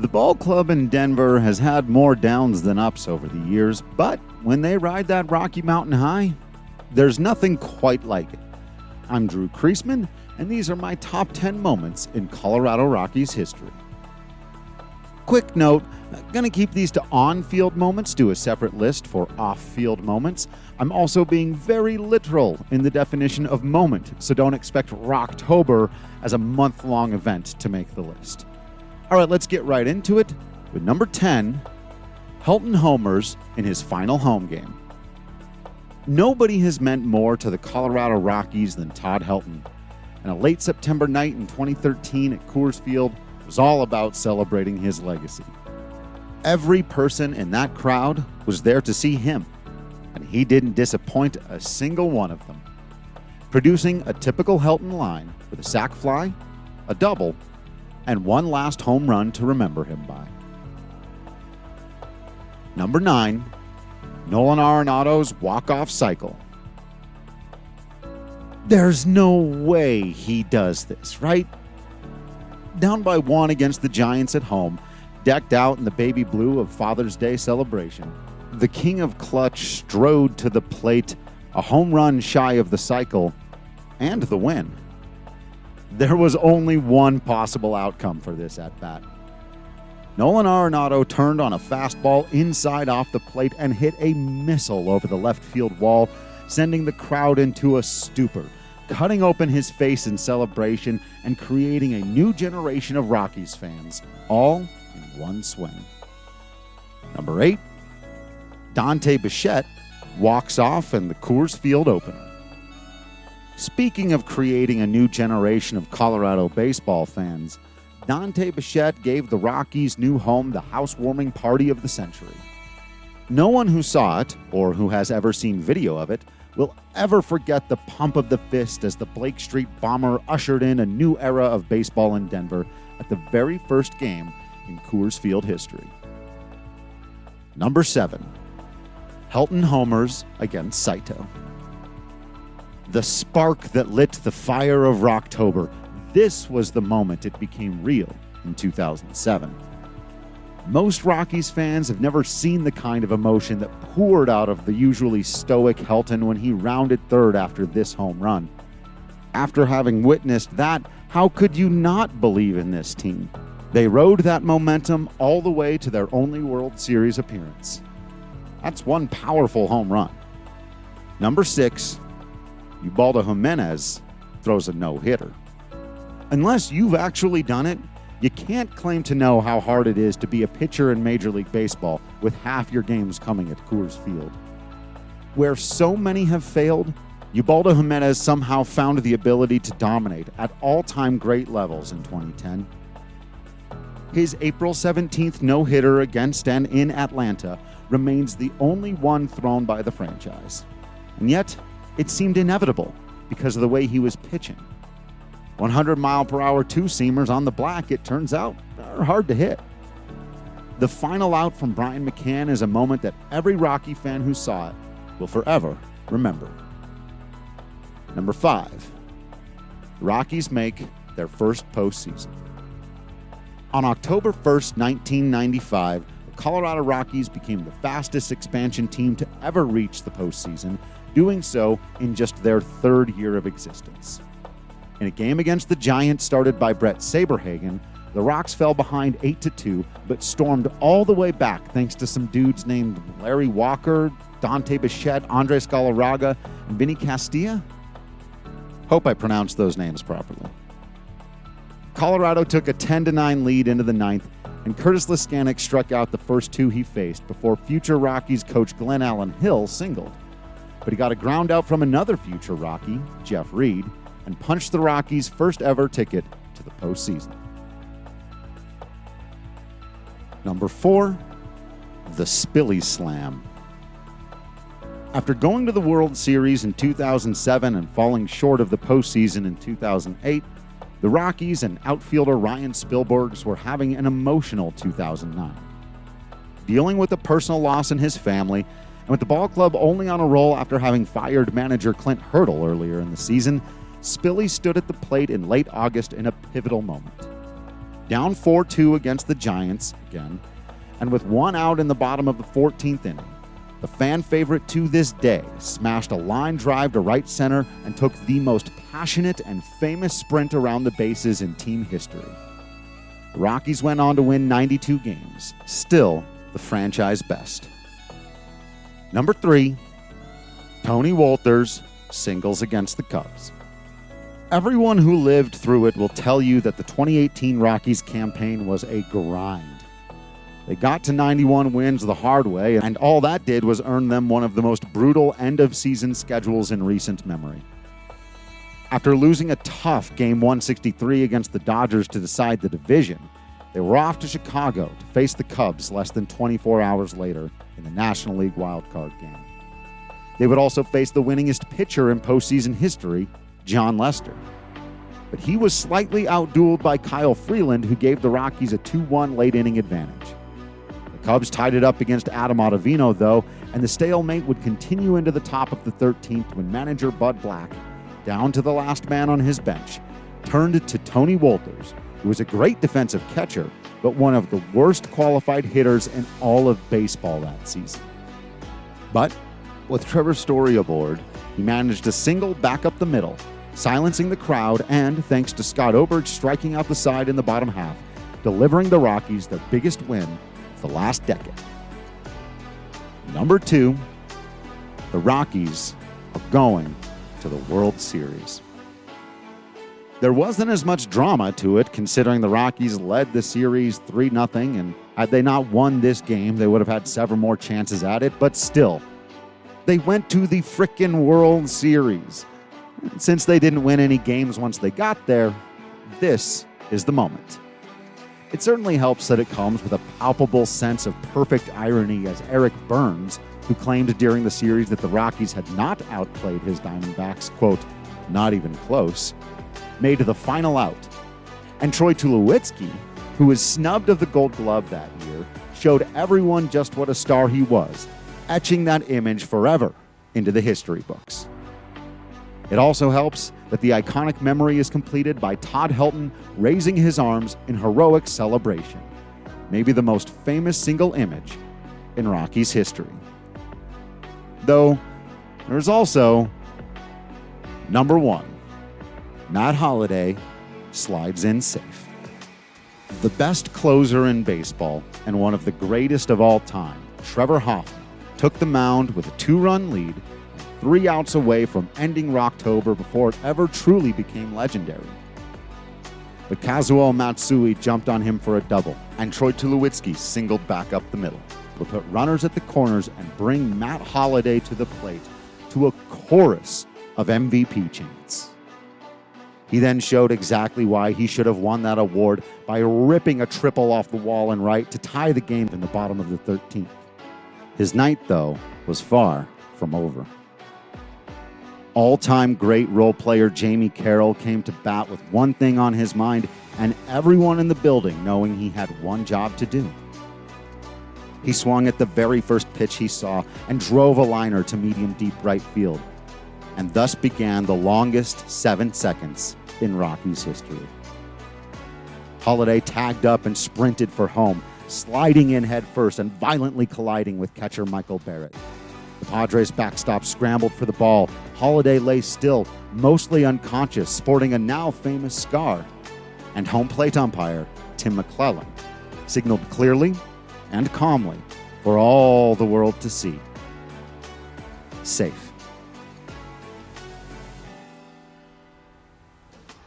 The ball club in Denver has had more downs than ups over the years, but when they ride that Rocky Mountain high, there's nothing quite like it. I'm Drew Kreisman, and these are my top 10 moments in Colorado Rockies history. Quick note, I'm going to keep these to on-field moments, do a separate list for off-field moments. I'm also being very literal in the definition of moment, so don't expect Rocktober as a month-long event to make the list. All right, let's get right into it with number 10, Helton homers in his final home game. Nobody has meant more to the Colorado Rockies than Todd Helton, and a late September night in 2013 at Coors Field was all about celebrating his legacy. Every person in that crowd was there to see him, and he didn't disappoint a single one of them, producing a typical Helton line with a sac fly, a double, and one last home run to remember him by. Number 9, Nolan Arenado's walk-off cycle. There's no way he does this, right? Down by 1 against the Giants at home, decked out in the baby blue of Father's Day celebration, the king of clutch strode to the plate, a home run shy of the cycle, and the win. There was only one possible outcome for this at-bat. Nolan Arenado turned on a fastball inside off the plate and hit a missile over the left field wall, sending the crowd into a stupor, cutting open his face in celebration and creating a new generation of Rockies fans, all in one swing. Number 8, Dante Bechet walks off in the Coors Field opener. Speaking of creating a new generation of Colorado baseball fans, Dante Bechet gave the Rockies' new home the housewarming party of the century. No one who saw it, or who has ever seen video of it, will ever forget the pump of the fist as the Blake Street Bomber ushered in a new era of baseball in Denver at the very first game in Coors Field history. Number 7, Helton homers against Saito. The spark that lit the fire of Rocktober. This was the moment it became real in 2007. Most Rockies fans have never seen the kind of emotion that poured out of the usually stoic Helton when he rounded third after this home run. After having witnessed that, how could you not believe in this team? They rode that momentum all the way to their only World Series appearance. That's one powerful home run. Number 6, Ubaldo Jimenez throws a no-hitter. Unless you've actually done it, you can't claim to know how hard it is to be a pitcher in Major League Baseball with half your games coming at Coors Field. Where so many have failed, Ubaldo Jimenez somehow found the ability to dominate at all-time great levels in 2010. His April 17th no-hitter against and in Atlanta remains the only one thrown by the franchise. And yet, it seemed inevitable because of the way he was pitching. 100-mile-per-hour two-seamers on the black, it turns out, are hard to hit. The final out from Brian McCann is a moment that every Rocky fan who saw it will forever remember. Number 5, the Rockies make their first postseason. On October 1st, 1995, the Colorado Rockies became the fastest expansion team to ever reach the postseason, doing so in just their third year of existence. In a game against the Giants started by Brett Saberhagen, the Rocks fell behind 8-2, but stormed all the way back thanks to some dudes named Larry Walker, Dante Bechet, Andres Galarraga, and Vinny Castilla. Hope I pronounced those names properly. Colorado took a 10-9 lead into the ninth, and Curtis Liskanek struck out the first 2 he faced before future Rockies coach Glenn Allen Hill singled. But he got a ground out from another future Rocky, Jeff Reed, and punched the Rockies' first ever ticket to the postseason. Number 4, the Spilly Slam. After going to the World Series in 2007 and falling short of the postseason in 2008, the Rockies and outfielder Ryan Spilborghs were having an emotional 2009. Dealing with a personal loss in his family, and with the ball club only on a roll after having fired manager Clint Hurdle earlier in the season, Spilly stood at the plate in late August in a pivotal moment. Down 4-2 against the Giants again, and with one out in the bottom of the 14th inning, the fan favorite to this day smashed a line drive to right center and took the most passionate and famous sprint around the bases in team history. The Rockies went on to win 92 games, still the franchise best. Number 3, Tony Wolters singles against the Cubs. Everyone who lived through it will tell you that the 2018 Rockies campaign was a grind. They got to 91 wins the hard way, and all that did was earn them one of the most brutal end-of-season schedules in recent memory. After losing a tough Game 163 against the Dodgers to decide the division, they were off to Chicago to face the Cubs less than 24 hours later in the National League wildcard game. They would also face the winningest pitcher in postseason history, Jon Lester. But he was slightly outdueled by Kyle Freeland, who gave the Rockies a 2-1 late-inning advantage. The Cubs tied it up against Adam Ottavino, though, and the stalemate would continue into the top of the 13th when manager Bud Black, down to the last man on his bench, turned to Tony Wolters, who was a great defensive catcher, but one of the worst qualified hitters in all of baseball that season. But with Trevor Story aboard, he managed a single back up the middle, silencing the crowd and, thanks to Scott Oberg striking out the side in the bottom half, delivering the Rockies their biggest win of the last decade. Number 2, the Rockies are going to the World Series. There wasn't as much drama to it, considering the Rockies led the series 3-0, and had they not won this game, they would have had several more chances at it, but still, they went to the frickin' World Series. Since they didn't win any games once they got there, this is the moment. It certainly helps that it comes with a palpable sense of perfect irony, as Eric Burns, who claimed during the series that the Rockies had not outplayed his Diamondbacks, quote, not even close, made the final out. And Troy Tulowitzki, who was snubbed of the Gold Glove that year, showed everyone just what a star he was, etching that image forever into the history books. It also helps that the iconic memory is completed by Todd Helton raising his arms in heroic celebration, maybe the most famous single image in Rockies history. Though, there's also number 1, Matt Holliday slides in safe. The best closer in baseball and one of the greatest of all time, Trevor Hoffman, took the mound with a 2-run lead, 3 outs away from ending Rocktober before it ever truly became legendary. But Kazuo Matsui jumped on him for a double, and Troy Tulowitzki singled back up the middle to put runners at the corners and bring Matt Holliday to the plate to a chorus of MVP chants. He then showed exactly why he should have won that award by ripping a triple off the wall and right to tie the game in the bottom of the 13th. His night, though, was far from over. All-time great role player Jamie Carroll came to bat with one thing on his mind, and everyone in the building knowing he had one job to do. He swung at the very first pitch he saw and drove a liner to medium-deep right field, and thus began the longest 7 seconds in Rockies history. Holliday tagged up and sprinted for home, sliding in headfirst and violently colliding with catcher Michael Barrett. The Padres backstop scrambled for the ball. Holliday lay still, mostly unconscious, sporting a now famous scar. And home plate umpire Tim McClellan signaled clearly and calmly for all the world to see. Safe.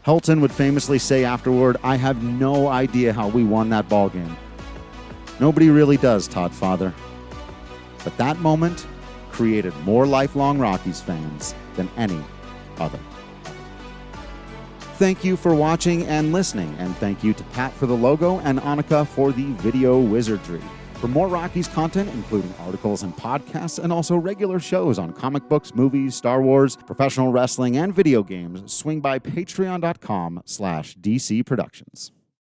Helton would famously say afterward, "I have no idea how we won that ball game." Nobody really does, Todd Father. But that moment created more lifelong Rockies fans than any other. Thank you for watching and listening, and thank you to Pat for the logo and Annika for the video wizardry. For more Rockies content, including articles and podcasts, and also regular shows on comic books, movies, Star Wars, professional wrestling, and video games, swing by patreon.com/DC Productions.